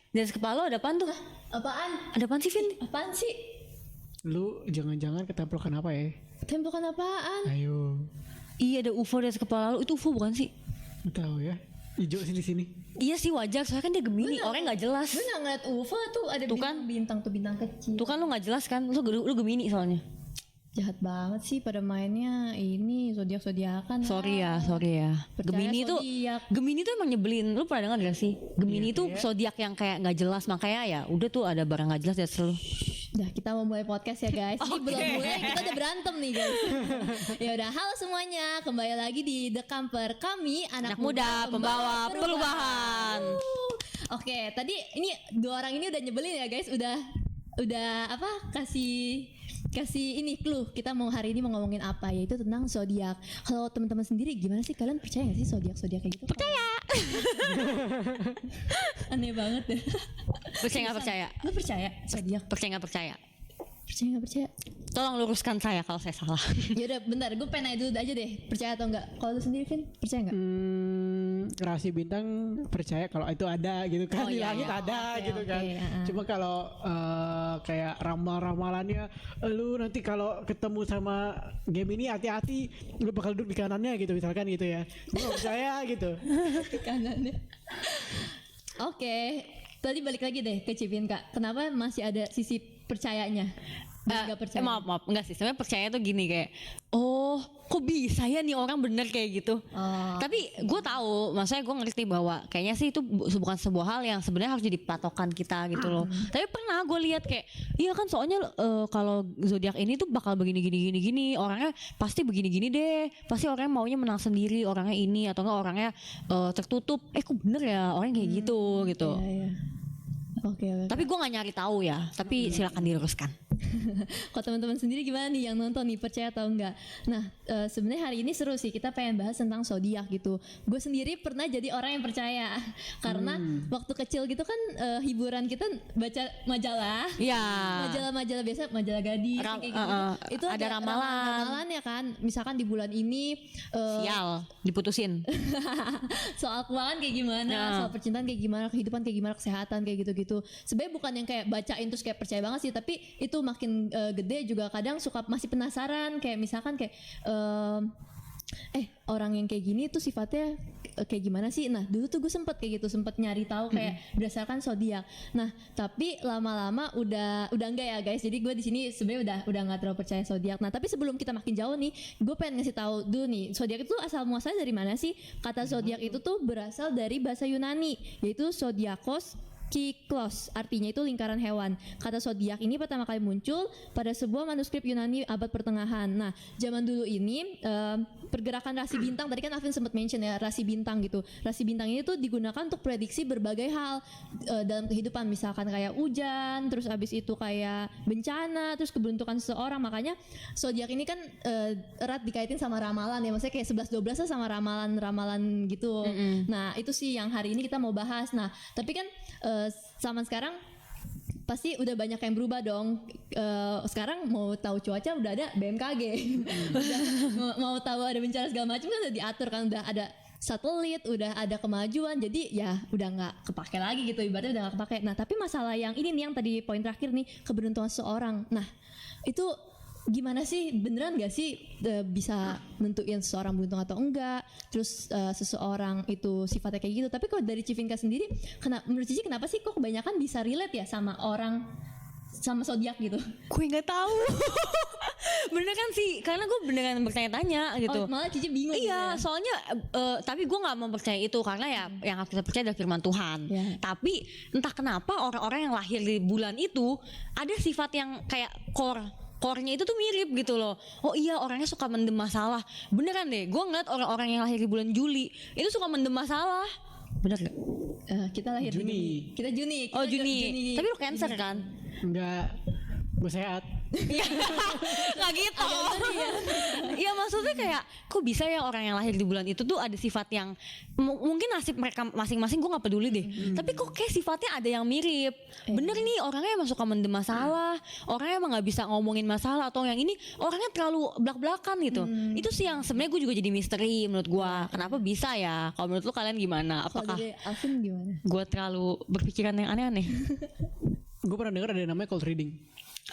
Di atas kepala lo ada apaan tuh? Apaan? Ada apaan sih, Vin? Apaan sih? Lu jangan-jangan ketemplokan apa ya? Tembakan apaan? Ayo. Iya, ada UFO di atas kepala lo. Itu UFO bukan sih? Nggak tahu ya. Hijau sih di sini. Iya sih, wajar. Soalnya kan dia Gemini, orangnya nggak jelas. Gue nggak ngeliat UFO tuh ada Tuh kan? bintang tuh bintang kecil. Tuh kan lo nggak jelas kan? Lu Gemini soalnya. Jahat banget sih pada mainnya ini zodiak-zodiakan. Sorry ya. Percaya Gemini tuh zodiak. Gemini tuh emang nyebelin. Lu pernah dengar gak sih? Gemini Iya, tuh kayak- zodiak yang kayak nggak jelas, makanya ya udah tuh ada barang nggak jelas di atas lu. Udah kita mau mulai podcast ya guys. Ini belum mulai kita udah berantem nih guys. Ya udah, halo semuanya, kembali lagi di The Camper. Kami Anak muda pembawa perubahan. Oke, tadi ini dua orang ini udah nyebelin ya guys. Udah apa? Kasih ini clue. Kita mau hari ini mau ngomongin apa, yaitu tentang zodiak. Kalau teman-teman sendiri gimana sih, kalian percaya gak sih zodiak kayak gitu? Percaya. Aneh banget deh. Percaya nggak percaya? Lu percaya zodiak? Percaya nggak percaya? Percaya nggak percaya? Tolong luruskan saya kalau saya salah. Ya udah, bentar, gue pengen nanya dulu aja deh, percaya atau enggak? Kalau lu sendiri, Vin, percaya enggak? Rasi bintang percaya kalau itu ada gitu kan, Oh, di iya, langit iya. ada Oke, gitu kan. oke, Cuma kalau kayak ramal-ramalannya, lu nanti kalau ketemu sama Gemini hati-hati, lu bakal duduk di kanannya gitu misalkan gitu ya. Gue nggak percaya gitu. Kanannya. Oke, tadi balik lagi deh ke Cipin, Kak. Kenapa masih ada sisi percayanya? Enggak percaya. Maaf enggak sih, sebenarnya percaya tuh gini kayak, oh kok bisa ya nih orang bener kayak gitu. Tapi gue tahu, maksudnya gue ngerti bahwa kayaknya sih itu bukan sebuah hal yang sebenarnya harus jadi patokan kita gitu loh. Tapi pernah gue lihat kayak, iya kan soalnya kalau zodiak ini tuh bakal begini gini orangnya pasti begini deh, pasti orangnya maunya menang sendiri, orangnya ini atau enggak orangnya tertutup. Kok bener ya orangnya kayak gitu. Iya. Oke. Tapi gue nggak nyari tahu ya, tapi silakan diluruskan. Kalau teman-teman sendiri gimana nih yang nonton nih, percaya atau enggak? Nah, sebenarnya hari ini seru sih, kita pengen bahas tentang zodiak gitu. Gue sendiri pernah jadi orang yang percaya karena waktu kecil gitu kan hiburan kita baca majalah. Iya. Majalah-majalah biasa, majalah gadis kayak gitu. Itu ada ramalan ya kan. Misalkan di bulan ini Sial, diputusin. soal keuangan kayak gimana, soal percintaan kayak gimana, kehidupan kayak gimana, kesehatan kayak gitu-gitu. Sebenarnya bukan yang kayak bacain terus kayak percaya banget sih, tapi itu makin gede juga kadang suka masih penasaran, kayak misalkan kayak orang yang kayak gini tuh sifatnya kayak gimana sih. Nah dulu tuh gue sempet kayak gitu, sempet nyari tahu kayak berdasarkan zodiak. Nah tapi lama-lama udah enggak ya guys. Jadi gue di sini sebenarnya udah nggak terlalu percaya zodiak. Nah tapi sebelum kita makin jauh nih, gue pengen ngasih tahu dulu nih, zodiak itu asal muasalnya dari mana sih? Kata zodiak itu tuh berasal dari bahasa Yunani, yaitu zodiakos Kiklos, artinya itu lingkaran hewan. Kata zodiak ini pertama kali muncul pada sebuah manuskrip Yunani abad pertengahan. Nah, zaman dulu ini pergerakan rasi bintang, tadi kan Alvin sempat mention ya, rasi bintang gitu. Rasi bintang ini tuh digunakan untuk prediksi berbagai hal dalam kehidupan, misalkan kayak hujan, terus abis itu kayak bencana, terus keberuntungan seseorang. Makanya zodiak ini kan erat dikaitin sama ramalan ya, maksudnya kayak 11-12 lah sama ramalan gitu. Nah, itu sih yang hari ini kita mau bahas. Nah, tapi kan zaman sekarang pasti udah banyak yang berubah dong. Sekarang mau tahu cuaca udah ada BMKG. Udah, mau tahu ada bencana segala macam kan udah diatur kan, udah ada satelit, udah ada kemajuan. Jadi ya udah nggak kepake lagi gitu, ibaratnya udah nggak kepake. Nah tapi masalah yang ini nih, yang tadi poin terakhir nih, keberuntungan seseorang. Nah itu gimana sih, beneran gak sih bisa nentuin seseorang beruntung atau enggak, terus seseorang itu sifatnya kayak gitu. Tapi kalau dari Civinka sendiri, menurut Cici kenapa sih kok kebanyakan bisa relate ya sama orang, sama zodiak gitu? Gue nggak tahu. Bener kan sih, karena gue beneran bertanya-tanya gitu. Malah Cici bingung. Iya, gitu ya? soalnya tapi gue nggak mempercayai itu karena ya yang harus kita percaya adalah firman Tuhan. Ya. Tapi entah kenapa orang-orang yang lahir di bulan itu ada sifat yang kayak core-nya itu tuh mirip gitu loh. Oh iya, orangnya suka mendem masalah. Beneran deh, gue ngeliat orang-orang yang lahir di bulan Juli itu suka mendem masalah. Bener gak? Kita lahir Juni. di Juni. Kita Juni. Oh Juni. Tapi lu Cancer kan? Enggak, gue sehat. Nggak gitu. Iya maksudnya kayak kok bisa ya orang yang lahir di bulan itu tuh ada sifat yang mungkin nasib mereka masing-masing gue nggak peduli deh. Tapi kok kayak sifatnya ada yang mirip. Bener nih orangnya emang suka mendem masalah, orangnya emang nggak bisa ngomongin masalah, atau yang ini orangnya terlalu belak-belakan gitu. Itu sih yang sebenarnya gue juga jadi misteri menurut gue. Kenapa bisa ya? Kalau menurut lu kalian gimana? Kalau Apakah dari Alvin gimana? gue terlalu berpikiran yang aneh-aneh? Gue pernah dengar ada yang namanya cold reading.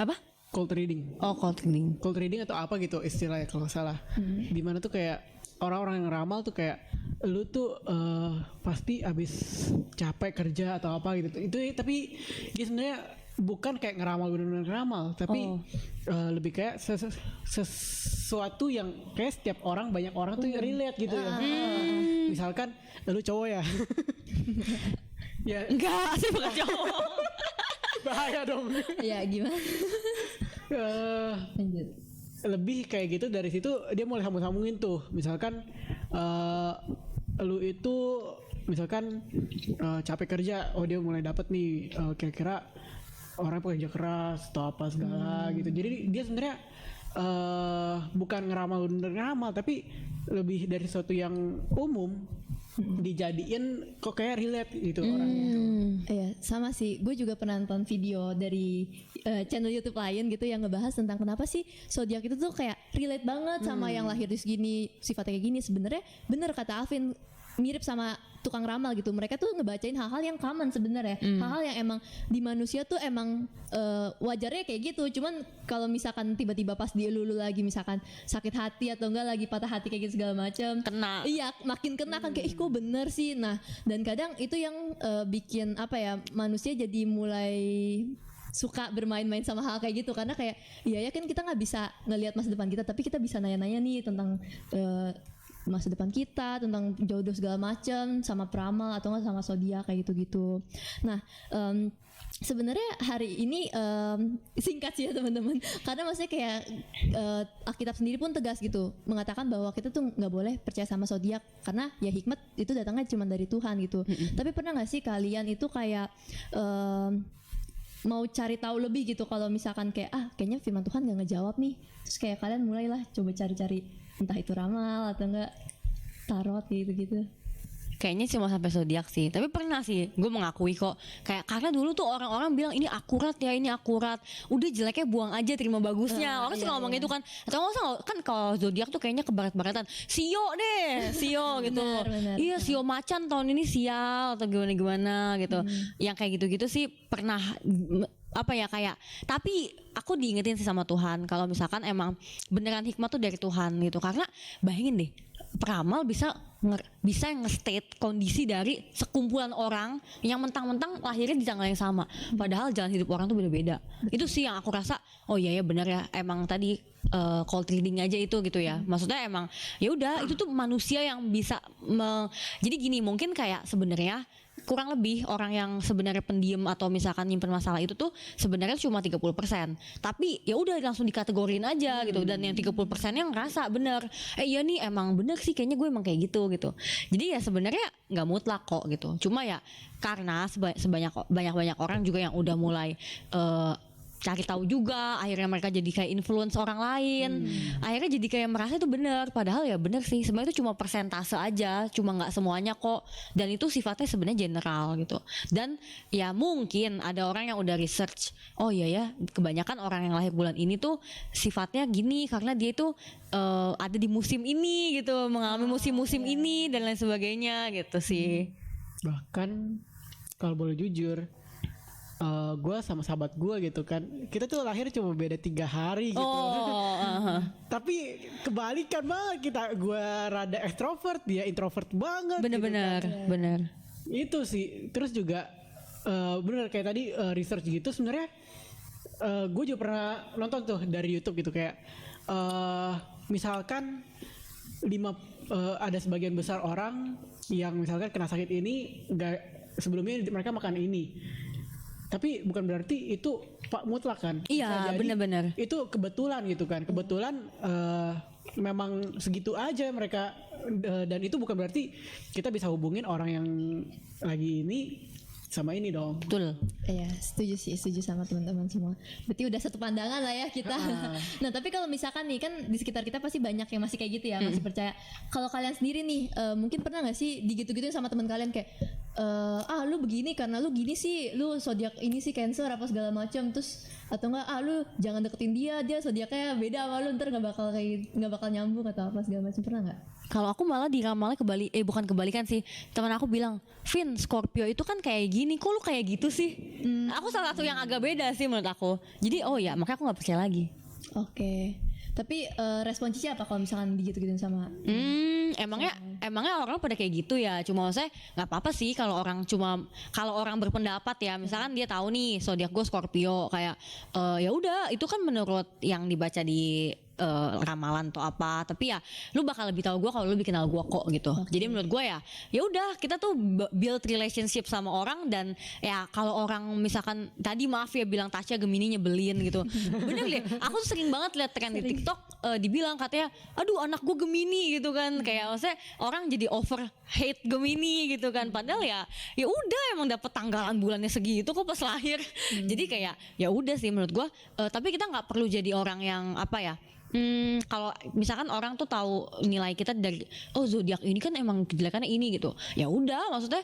Apa? Cold reading. Oh, cold reading. Cold reading atau apa gitu istilahnya kalau nggak salah. Dimana tuh kayak orang-orang yang ramal tuh kayak lu tuh pasti abis capek kerja atau apa gitu. Itu tapi dia sebenarnya bukan kayak ngeramal benar-benar ngeramal, tapi lebih kayak sesuatu yang kayak setiap orang, banyak orang tuh relate gitu ya. Misalkan lu cowok ya. Ya Enggak, sih bukan cowok. bahaya dong. Ya gimana? Lanjut. Lebih kayak gitu, dari situ dia mulai sambung-sambungin tuh. Misalkan lu itu misalkan capek kerja, oh dia mulai dapet nih kira-kira orang pekerja keras atau apa segala gitu. Jadi dia sebenarnya bukan ngeramal, tapi lebih dari sesuatu yang umum dijadiin kok kayak relate gitu orangnya. Iya, sama sih. Gue juga pernah nonton video dari channel YouTube lain gitu yang ngebahas tentang kenapa sih zodiak itu tuh kayak relate banget sama yang lahir di segini, sifatnya kayak gini. Sebenarnya bener kata Alvin, mirip sama tukang ramal gitu. Mereka tuh ngebacain hal-hal yang common sebenarnya, hal-hal yang emang di manusia tuh emang wajarnya kayak gitu. Cuman kalau misalkan tiba-tiba pas dia lulu lagi misalkan sakit hati atau enggak lagi patah hati kayak gitu segala macam, Kena. iya makin kena kan kayak ih kok bener sih. Nah dan kadang itu yang bikin apa ya, manusia jadi mulai suka bermain-main sama hal kayak gitu, karena kayak iya ya kan kita nggak bisa ngelihat masa depan kita, tapi kita bisa nanya-nanya nih tentang masa depan kita, tentang jodoh segala macam, sama peramal atau enggak sama zodiak kayak gitu-gitu. Nah, sebenarnya hari ini singkat sih ya teman-teman, karena maksudnya kayak Alkitab sendiri pun tegas gitu mengatakan bahwa kita tuh nggak boleh percaya sama zodiak, karena ya hikmat itu datangnya cuma dari Tuhan gitu. Tapi pernah nggak sih kalian itu kayak mau cari tahu lebih gitu, kalau misalkan kayak kayaknya firman Tuhan nggak ngejawab nih, terus kayak kalian mulailah coba cari-cari entah itu ramal atau enggak tarot gitu-gitu. Kayaknya cuma sampai zodiak sih. Tapi pernah sih gue mengakui kok. Kayak karena dulu tuh orang-orang bilang ini akurat ya, ini akurat. Udah jeleknya buang aja, terima bagusnya. Orang suka ngomong gitu kan. Atau nggak kan kalau zodiak tuh kayaknya kebarat-baratan. Sio deh, Sio gitu. Benar. Iya Sio macan tahun ini sial atau gimana-gimana gitu. Yang kayak gitu-gitu sih pernah apa ya kayak, tapi aku diingetin sih sama Tuhan kalau misalkan emang beneran hikmah tuh dari Tuhan gitu. Karena bayangin deh, peramal bisa nge-state kondisi dari sekumpulan orang yang mentang-mentang lahirnya di tanggal yang sama, padahal jalan hidup orang tuh beda-beda. Itu sih yang aku rasa, oh iya ya benar ya, emang tadi cold reading aja itu gitu ya. Maksudnya emang ya udah itu tuh manusia yang bisa jadi gini, mungkin kayak sebenarnya kurang lebih orang yang sebenarnya pendiam atau misalkan nyimpen masalah itu tuh sebenarnya cuma 30%. Tapi ya udah langsung dikategorin aja gitu, dan yang 30% yang ngerasa bener. Iya nih emang bener sih, kayaknya gue emang kayak gitu. Jadi ya sebenarnya nggak mutlak kok gitu. Cuma ya karena banyak orang juga yang udah mulai cari tahu juga, akhirnya mereka jadi kayak influence orang lain, akhirnya jadi kayak merasa itu benar, padahal ya benar sih, sebenarnya itu cuma persentase aja, cuma nggak semuanya kok, dan itu sifatnya sebenarnya general gitu. Dan ya mungkin ada orang yang udah research, oh iya ya kebanyakan orang yang lahir bulan ini tuh sifatnya gini karena dia itu ada di musim ini gitu, mengalami musim-musim ini dan lain sebagainya gitu sih. Bahkan kalau boleh jujur, gue sama sahabat gue gitu kan, kita tuh lahir cuma beda 3 hari gitu. Tapi kebalikan banget kita, gue rada ekstrovert, dia introvert banget. Bener-bener, gitu kan. bener. Itu sih. Terus juga bener kayak tadi research gitu sebenarnya. Gue juga pernah nonton tuh dari YouTube gitu kayak misalkan ada sebagian besar orang yang misalkan kena sakit ini, sebelumnya mereka makan ini. Tapi bukan berarti itu mutlak kan? Iya benar-benar. Itu kebetulan gitu kan. Kebetulan memang segitu aja mereka, dan itu bukan berarti kita bisa hubungin orang yang lagi ini sama ini dong. Betul. Iya, setuju sama teman-teman semua. Berarti udah satu pandangan lah ya kita. Nah, tapi kalau misalkan nih kan di sekitar kita pasti banyak yang masih kayak gitu ya, masih percaya. Kalau kalian sendiri nih, mungkin pernah nggak sih digitu-gituin sama teman kalian kayak, lu begini karena lu gini sih, lu zodiak ini sih Cancer apa segala macam, terus atau enggak lu jangan deketin dia zodiaknya beda sama lu, ntar nggak bakal nyambung atau apa segala macam, pernah nggak? Kalau aku malah diramalnya bukan kebalikan sih. Teman aku bilang, Vin, Scorpio itu kan kayak gini, kok lu kayak gitu sih? Aku salah satu yang agak beda sih menurut aku. Jadi oh ya, makanya aku nggak percaya lagi. Oke. Tapi respon Cici apa kalau misalkan digitu-gituin sama? Emangnya orang pada kayak gitu ya. Cuma saya nggak apa-apa sih kalau orang berpendapat ya. Misalkan dia tahu nih zodiak gue Scorpio, kayak ya udah itu kan menurut yang dibaca di ramalan atau apa, tapi ya lu bakal lebih tahu gue kalau lu lebih kenal gue kok gitu. Jadi menurut gue ya udah kita tuh build relationship sama orang, dan ya kalau orang misalkan tadi maaf ya bilang Tasya Gemini nyebelin gitu. Bener deh, aku tuh sering banget lihat tren di TikTok dibilang katanya aduh anak gue Gemini gitu kan, kayak maksudnya orang jadi over hate Gemini gitu kan, padahal ya udah emang dapet tanggalan bulannya segitu kok pas lahir. Jadi kayak ya udah sih menurut gue, tapi kita nggak perlu jadi orang yang apa ya. Kalau misalkan orang tuh tahu nilai kita dari zodiak ini kan emang kejelekannya ini gitu, ya udah maksudnya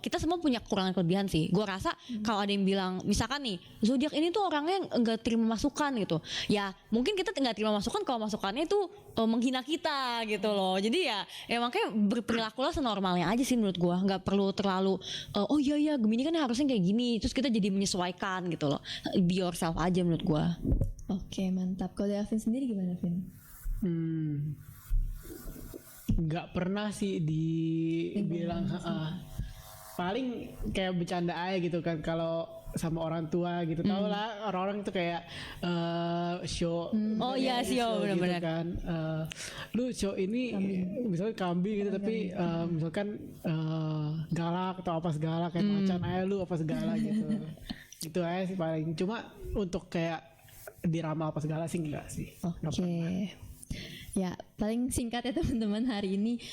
kita semua punya kekurangan kelebihan sih. Gue rasa kalau ada yang bilang misalkan nih zodiak ini tuh orangnya nggak terima masukan gitu, ya mungkin kita nggak terima masukan kalau masukannya itu menghina kita gitu loh. Jadi ya makanya berperilakulah senormalnya aja sih menurut gue, nggak perlu terlalu oh iya Gemini kan harusnya kayak gini, terus kita jadi menyesuaikan gitu loh. Be yourself aja menurut gue. Oke, mantap. Kalau Alvin sendiri gimana, Vin? Nggak pernah sih dibilang paling kayak bercanda aja gitu kan kalau sama orang tua gitu. Tau lah orang-orang itu kayak show Oh iya sih, benar-benar gitu kan. Lu show ini misalnya kambing gitu, tapi misalkan galak atau apa segala kayak macan aja lu apa segala gitu. Itu aja sih paling. Cuma untuk kayak diramal apa segala sih enggak sih. Oke. Ya paling singkat ya teman-teman hari ini,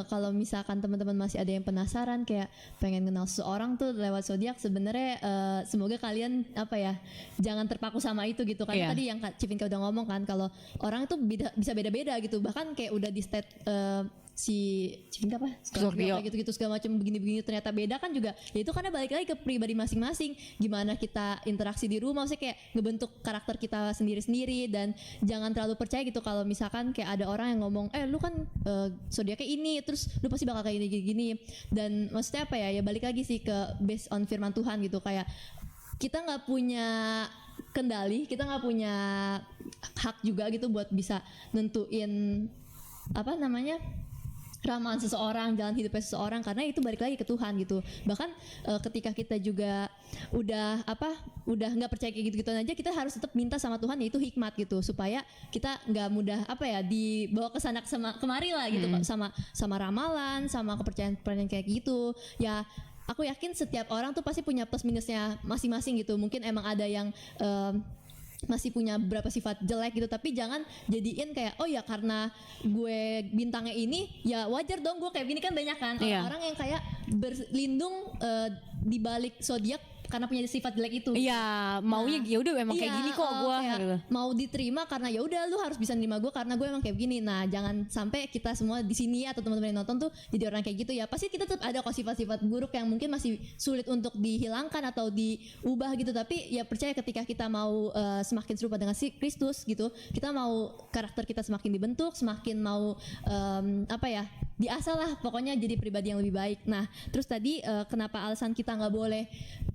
kalau misalkan teman-teman masih ada yang penasaran kayak pengen kenal seseorang tuh lewat zodiak, sebenarnya semoga kalian apa ya jangan terpaku sama itu gitu kan. Tadi yang Civinka udah ngomong kan kalau orang itu bisa beda-beda gitu, bahkan kayak udah di state si Civinka apa Scorpio gitu segala macam begini ternyata beda kan juga ya, itu karena balik lagi ke pribadi masing-masing, gimana kita interaksi di rumah, maksudnya kayak ngebentuk karakter kita sendiri-sendiri. Dan jangan terlalu percaya gitu kalau misalkan kayak ada orang yang ngomong lu kan zodiaknya ini terus lu pasti bakal kayak gini. Dan maksudnya apa ya balik lagi sih ke based on firman Tuhan gitu, kayak kita nggak punya kendali, kita nggak punya hak juga gitu buat bisa nentuin apa namanya ramalan seseorang, jalan hidupnya seseorang, karena itu balik lagi ke Tuhan gitu. Bahkan ketika kita juga udah nggak percaya kayak gitu aja, kita harus tetap minta sama Tuhan yaitu hikmat gitu, supaya kita nggak mudah dibawa ke sana kemari lah gitu, sama ramalan, sama kepercayaan kayak gitu. Ya aku yakin setiap orang tuh pasti punya plus minusnya masing-masing gitu. Mungkin emang ada yang masih punya beberapa sifat jelek gitu, tapi jangan jadiin kayak oh ya karena gue bintangnya ini ya wajar dong gue kayak gini, kan banyak kan orang yang kayak berlindung di balik zodiak karena punya sifat jelek itu. Iya, maunya ya udah emang kayak gini kok gue gitu. Mau diterima karena ya udah lu harus bisa nerima gue karena gue emang kayak gini. Nah, jangan sampai kita semua di sini atau teman-teman yang nonton tuh jadi orang kayak gitu ya. Pasti kita tetap ada kok sifat-sifat buruk yang mungkin masih sulit untuk dihilangkan atau diubah gitu, tapi ya percaya ketika kita mau semakin serupa dengan si Kristus gitu, kita mau karakter kita semakin dibentuk, semakin mau diasah lah pokoknya jadi pribadi yang lebih baik. Nah, terus tadi kenapa alasan kita nggak boleh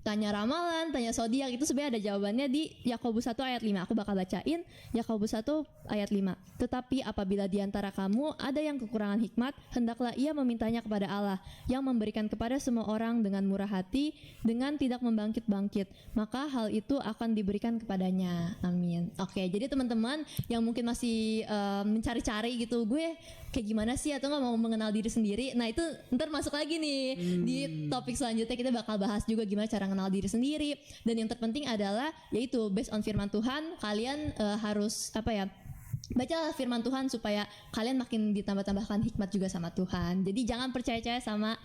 tanya ramalan, tanya zodiak, itu sebenarnya ada jawabannya di Yakobus 1 ayat 5. Aku bakal bacain Yakobus 1 ayat 5. Tetapi apabila di antara kamu ada yang kekurangan hikmat, hendaklah ia memintanya kepada Allah yang memberikan kepada semua orang dengan murah hati, dengan tidak membangkit-bangkit, maka hal itu akan diberikan kepadanya. Amin. Oke, jadi teman-teman yang mungkin masih mencari-cari gitu, gue kayak gimana sih atau nggak mau mengenal diri sendiri, nah itu ntar masuk lagi nih di topik selanjutnya, kita bakal bahas juga gimana cara mengenal diri sendiri. Dan yang terpenting adalah yaitu based on firman Tuhan, kalian harus baca firman Tuhan supaya kalian makin ditambah-tambahkan hikmat juga sama Tuhan. Jadi jangan percaya-percaya sama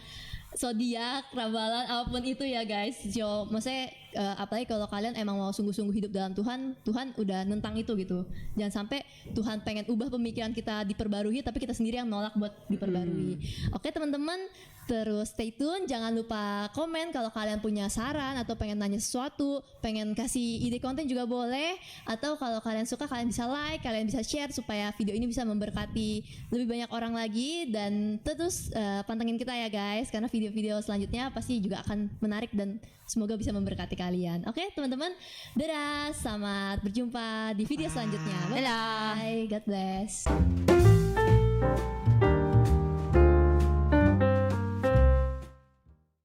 zodiak, ramalan, apapun itu ya guys. Jo, maksudnya apalagi kalau kalian emang mau sungguh-sungguh hidup dalam Tuhan, Tuhan udah nentang itu gitu. Jangan sampai Tuhan pengen ubah pemikiran kita diperbarui, tapi kita sendiri yang nolak buat diperbarui. Oke teman-teman, terus stay tune. Jangan lupa komen kalau kalian punya saran atau pengen nanya sesuatu, pengen kasih ide konten juga boleh. Atau kalau kalian suka, kalian bisa like, kalian bisa share supaya video ini bisa memberkati lebih banyak orang lagi. Dan terus pantengin kita ya guys, karena video-video selanjutnya pasti juga akan menarik dan semoga bisa memberkati kalian. Oke teman-teman, dadah, selamat berjumpa di video selanjutnya. Bye, God bless.